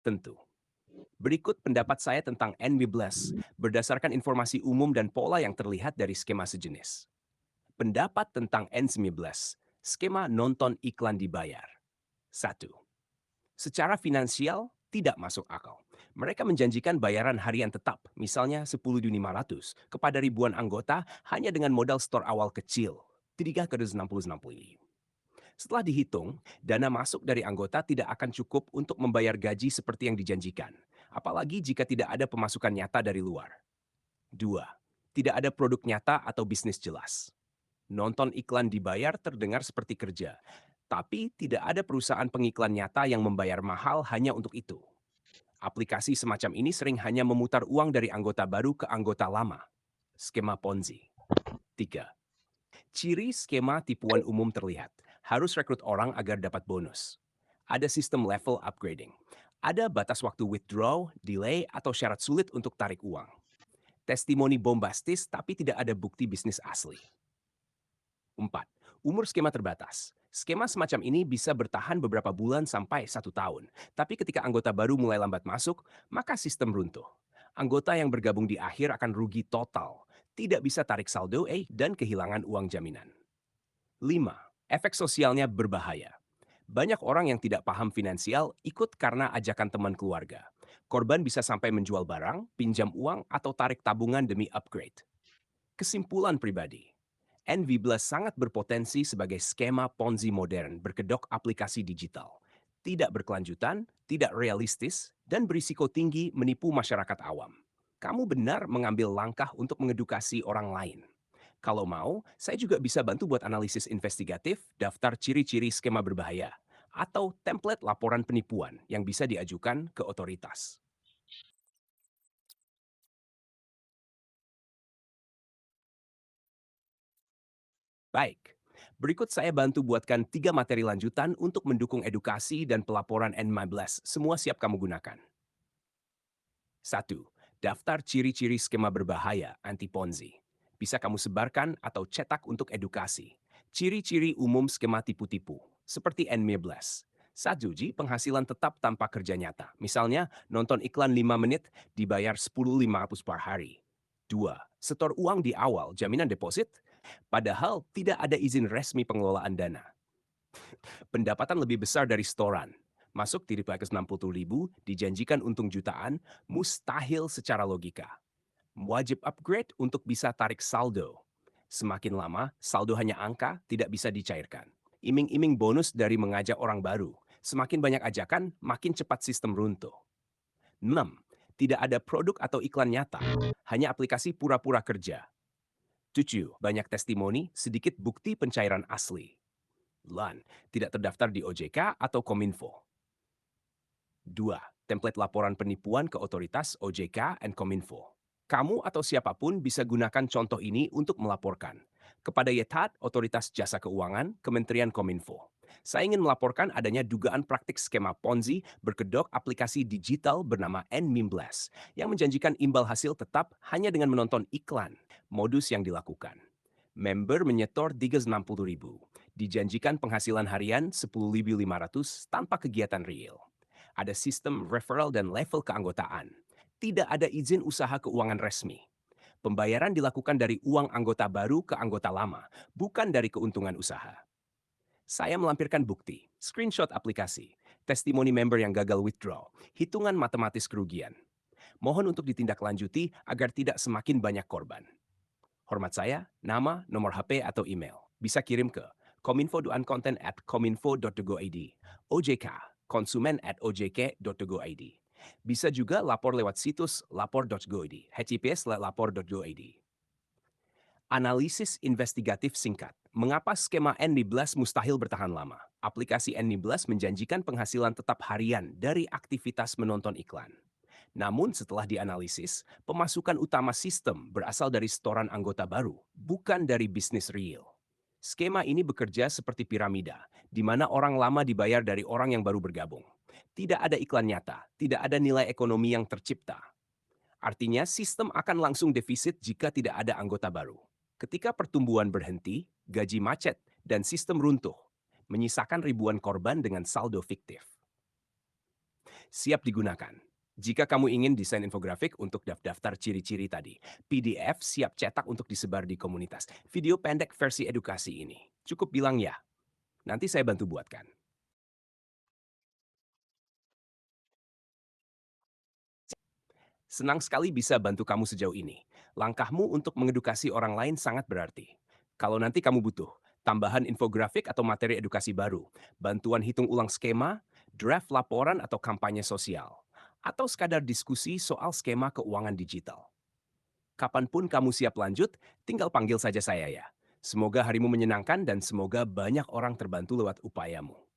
Tentu. Berikut pendapat saya tentang NB berdasarkan informasi umum dan pola yang terlihat dari skema sejenis. Pendapat tentang N19, skema nonton iklan dibayar. 1. Secara finansial, tidak masuk akal. Mereka menjanjikan bayaran harian tetap, misalnya 10.500, kepada ribuan anggota hanya dengan modal store awal kecil, 3 60 Setelah dihitung, dana masuk dari anggota tidak akan cukup untuk membayar gaji seperti yang dijanjikan, apalagi jika tidak ada pemasukan nyata dari luar. 2. Tidak ada produk nyata atau bisnis jelas. Nonton iklan dibayar terdengar seperti kerja, tapi tidak ada perusahaan pengiklan nyata yang membayar mahal hanya untuk itu. Aplikasi semacam ini sering hanya memutar uang dari anggota baru ke anggota lama. Skema Ponzi. 3. Ciri skema tipuan umum terlihat. Harus rekrut orang agar dapat bonus. Ada sistem level upgrading. Ada batas waktu withdraw, delay, atau syarat sulit untuk tarik uang. Testimoni bombastis tapi tidak ada bukti bisnis asli. 4. Umur skema terbatas. Skema semacam ini bisa bertahan beberapa bulan sampai 1 tahun. Tapi ketika anggota baru mulai lambat masuk, maka sistem runtuh. Anggota yang bergabung di akhir akan rugi total, tidak bisa tarik saldo dan kehilangan uang jaminan. 5. Efek sosialnya berbahaya. Banyak orang yang tidak paham finansial ikut karena ajakan teman keluarga. Korban bisa sampai menjual barang, pinjam uang, atau tarik tabungan demi upgrade. Kesimpulan pribadi, NV sangat berpotensi sebagai skema Ponzi modern berkedok aplikasi digital. Tidak berkelanjutan, tidak realistis, dan berisiko tinggi menipu masyarakat awam. Kamu benar mengambil langkah untuk mengedukasi orang lain. Kalau mau, saya juga bisa bantu buat analisis investigatif, daftar ciri-ciri skema berbahaya, atau template laporan penipuan yang bisa diajukan ke otoritas. Baik, berikut saya bantu buatkan 3 materi lanjutan untuk mendukung edukasi dan pelaporan N15. Semua siap kamu gunakan. 1. Daftar ciri-ciri skema berbahaya anti-Ponzi. Bisa kamu sebarkan atau cetak untuk edukasi. Ciri-ciri umum skema tipu-tipu, seperti N15. 1. Penghasilan tetap tanpa kerja nyata. Misalnya, nonton iklan 5 menit, dibayar 10.500 per hari. 2. Setor uang di awal, jaminan deposit, padahal tidak ada izin resmi pengelolaan dana. Pendapatan lebih besar dari setoran. Masuk di 360.000, dijanjikan untung jutaan, mustahil secara logika. Wajib upgrade untuk bisa tarik saldo. Semakin lama, saldo hanya angka, tidak bisa dicairkan. Iming-iming bonus dari mengajak orang baru. Semakin banyak ajakan, makin cepat sistem runtuh. 6. Tidak ada produk atau iklan nyata, hanya aplikasi pura-pura kerja. 7. Banyak testimoni, sedikit bukti pencairan asli. 8. Tidak terdaftar di OJK atau Kominfo. 2. Template laporan penipuan ke otoritas OJK dan Kominfo. Kamu atau siapapun bisa gunakan contoh ini untuk melaporkan kepada YETAT, Otoritas Jasa Keuangan, Kementerian Kominfo. Saya ingin melaporkan adanya dugaan praktik skema Ponzi berkedok aplikasi digital bernama N15 yang menjanjikan imbal hasil tetap hanya dengan menonton iklan. Modus yang dilakukan. Member menyetor 360.000, dijanjikan penghasilan harian 10.500 tanpa kegiatan real. Ada sistem referral dan level keanggotaan. Tidak ada izin usaha keuangan resmi. Pembayaran dilakukan dari uang anggota baru ke anggota lama, bukan dari keuntungan usaha. Saya melampirkan bukti, screenshot aplikasi, testimoni member yang gagal withdraw, hitungan matematis kerugian. Mohon untuk ditindaklanjuti agar tidak semakin banyak korban. Hormat saya, nama, nomor HP, atau email. Bisa kirim ke kominfo.content@kominfo.go.id, OJK, konsumen@ojk.go.id. Bisa juga lapor lewat situs lapor.go.id, https://lapor.go.id. Analisis investigatif singkat. Mengapa skema N-Niblas mustahil bertahan lama? Aplikasi N-Niblas menjanjikan penghasilan tetap harian dari aktivitas menonton iklan. Namun setelah dianalisis, pemasukan utama sistem berasal dari setoran anggota baru, bukan dari bisnis real. Skema ini bekerja seperti piramida, di mana orang lama dibayar dari orang yang baru bergabung. Tidak ada iklan nyata, tidak ada nilai ekonomi yang tercipta. Artinya sistem akan langsung defisit jika tidak ada anggota baru. Ketika pertumbuhan berhenti, gaji macet, dan sistem runtuh, menyisakan ribuan korban dengan saldo fiktif. Siap digunakan. Jika kamu ingin desain infografik untuk daftar ciri-ciri tadi, PDF siap cetak untuk disebar di komunitas. Video pendek versi edukasi ini. Cukup bilang ya, nanti saya bantu buatkan. Senang sekali bisa bantu kamu sejauh ini. Langkahmu untuk mengedukasi orang lain sangat berarti. Kalau nanti kamu butuh tambahan infografik atau materi edukasi baru, bantuan hitung ulang skema, draft laporan atau kampanye sosial, atau sekadar diskusi soal skema keuangan digital. Kapanpun kamu siap lanjut, tinggal panggil saja saya ya. Semoga harimu menyenangkan dan semoga banyak orang terbantu lewat upayamu.